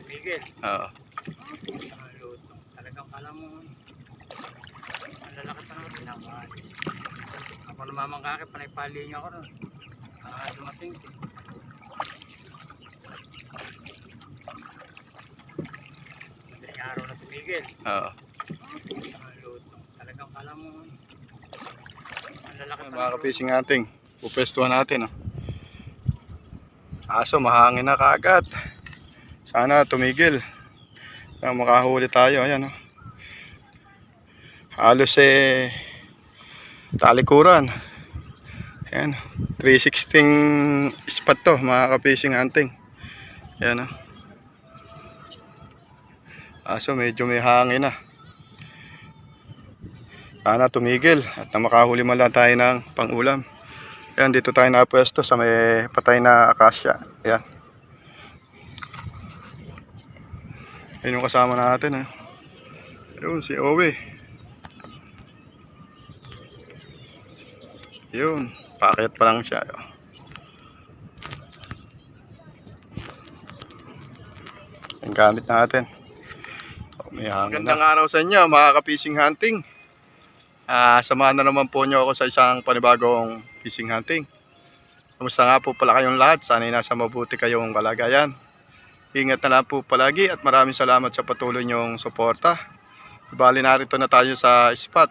tumigil. Oo. Luto. Talagang kala mo, ang lalaki pa naman pinamahal. Ako namamangkakit, panay-paling ako nun. Dumating din. Madaling araw na tumigil. Oo. Luto. Talagang kala mo, ang lalaki pa Mga naman. kapising ating pupwestuhan natin. Aso mahangin na kaagad. Sana tumigil. Makahuli tayo. Ayan. Halos talikuran. Ayan. 316 spot to mga kapising hunting. Ayan. Aso medyo may hangin na. Sana tumigil at makahuli man lang tayo ng pangulam. Ayan, dito tayo napwesto sa may patay na akasya. Ayan. Ayan yung kasama natin. Ayun, si Owe. Yun, paket pa lang siya. Yung gamit natin. Magandang araw sa inyo mga ka-fishing hunting. Samahan na naman po nyo ako sa isang panibagong fishing hunting. Kamusta nga po pala kayong lahat? Sana'y nasa mabuti kayong kalagayan. Ingat na lang po palagi at maraming salamat sa patuloy nyong suporta. Bali narito na tayo sa spot.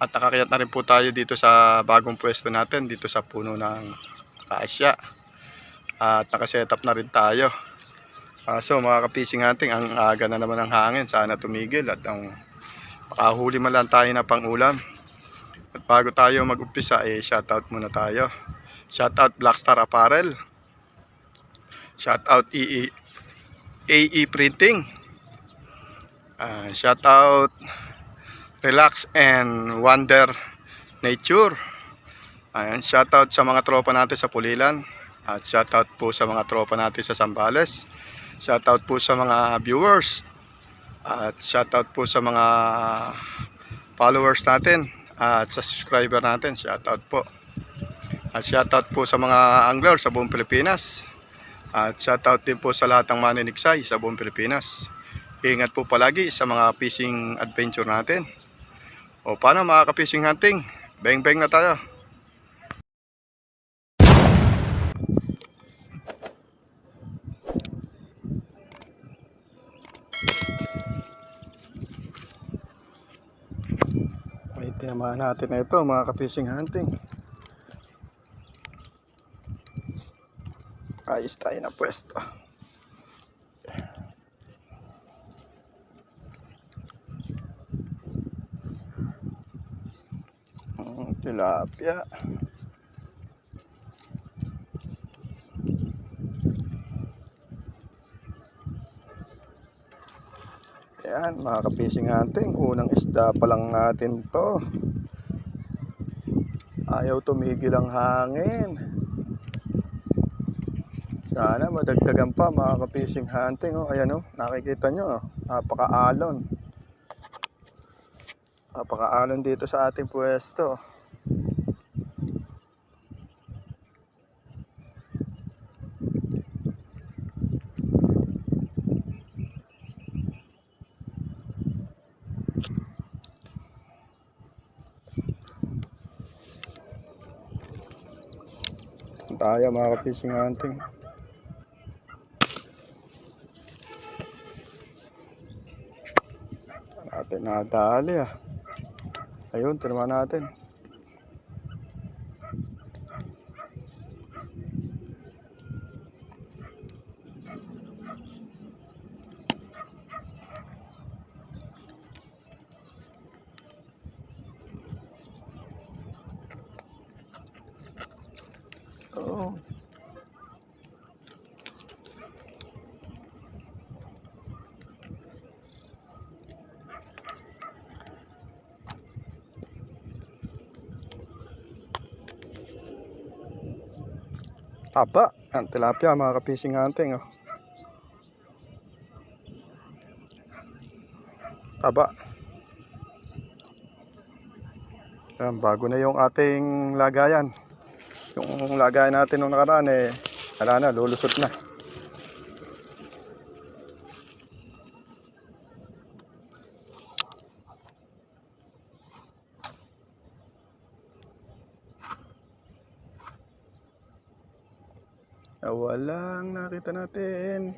At nakakayat na rin po tayo dito sa bagong pwesto natin, dito sa puno ng akasya. At nakasetup na rin tayo. So mga ka-fishing hunting, ang aga na naman ng hangin. Sana tumigil at makahuli man lang tayo na pangulam. At bago tayo mag-umpisa, shoutout muna tayo. Shoutout Blackstar Apparel. Shoutout AE Printing. Shoutout Relax and Wonder Nature. Ayan, shoutout sa mga tropa natin sa Pulilan. At shoutout po sa mga tropa natin sa Zambales. Shoutout po sa mga viewers. At shoutout po sa mga followers natin. At sa subscriber natin, shoutout po. At shoutout po sa mga angler sa buong Pilipinas. At shoutout din po sa lahat ng maninigsay sa buong Pilipinas. Ingat po palagi sa mga fishing adventure natin. O paano mga ka-fishing hunting? Bang-bang na tayo. May tinamaan natin na ito mga ka-fishing hunting. Ayos tayo na pwesto. Tilapia. Ayan mga ka-fishing hunting, unang isda pa lang natin to. Ayaw tumigil ang hangin. Sana madagdagan pa mga ka-fishing hunting. Ayan nakikita nyo, napaka-alon. Napaka-alon dito sa ating pwesto. Tayo mga ka-fishing hunting. Natin nadali Ayun, tinamaan natin. Oh. Taba, ang tilapia mga ka-fishing hunting. Taba. Ayan, bago na yung ating lagayan. Yung lagayan natin nung nakaraan wala na, lulusot na. Walang nakita natin.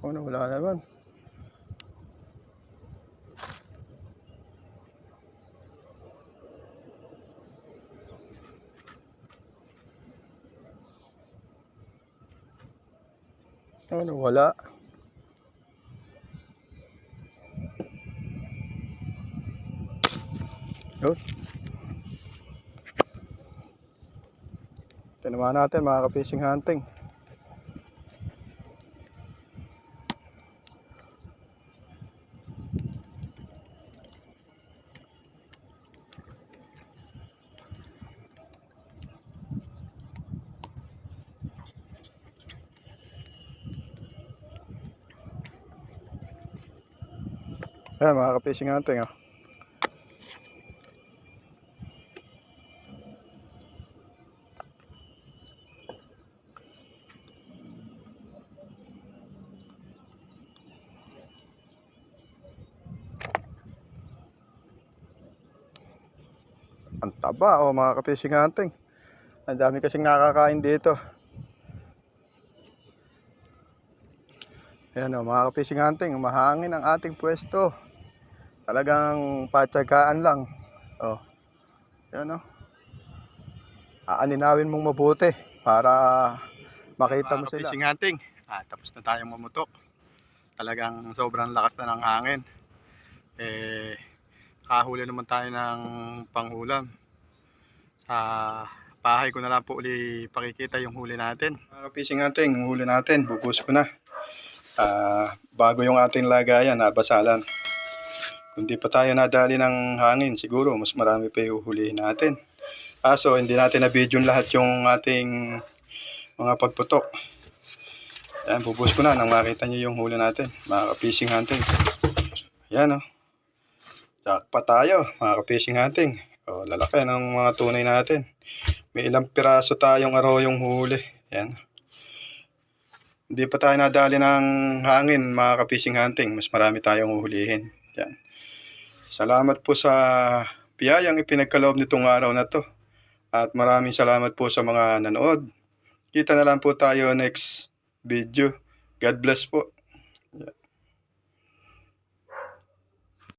Ano, wala naman. Ano, wala. Yun. Tinamaan natin mga ka-fishing hunting. Ayan mga ka-fishing hunting, oh. Ang taba, oh mga ka-fishing hunting. Ang dami kasing nakakain dito. Ayan, oh mga ka-fishing hunting, mahangin ang ating pwesto. Talagang patsagaan lang. Oh. Ayan, oh. Aaninawin mong mabuti para makita mo sila. Fishing hunting, tapos na tayong mamutok. Talagang sobrang lakas na ng hangin. Kahuli naman tayo ng panghulam. Sa bahay ko na lang po uli pakikita yung huli natin. Mga fishing hunting, yung huli natin, bubus ko na. Bago yung ating lagayan, nabasalan. Kung di pa tayo nadali ng hangin, siguro mas marami pa yung hulihin natin. So hindi natin na-video lahat yung ating mga pagputok. Ayan, bubus ko na nang makita nyo yung huli natin, mga fishing hunting. Ayan, oh. Jackpot tayo, mga fishing hunting. Oh, lalaki ng mga tunay natin. May ilang piraso tayong aroyong huli. Ayan. Hindi pa tayo nadali ng hangin, mga fishing hunting. Mas marami tayong huhulihin. Ayan. Salamat po sa biyayang ipinagkaloob nitong araw na to. At maraming salamat po sa mga nanood. Kita na lang po tayo next video. God bless po. Ayan.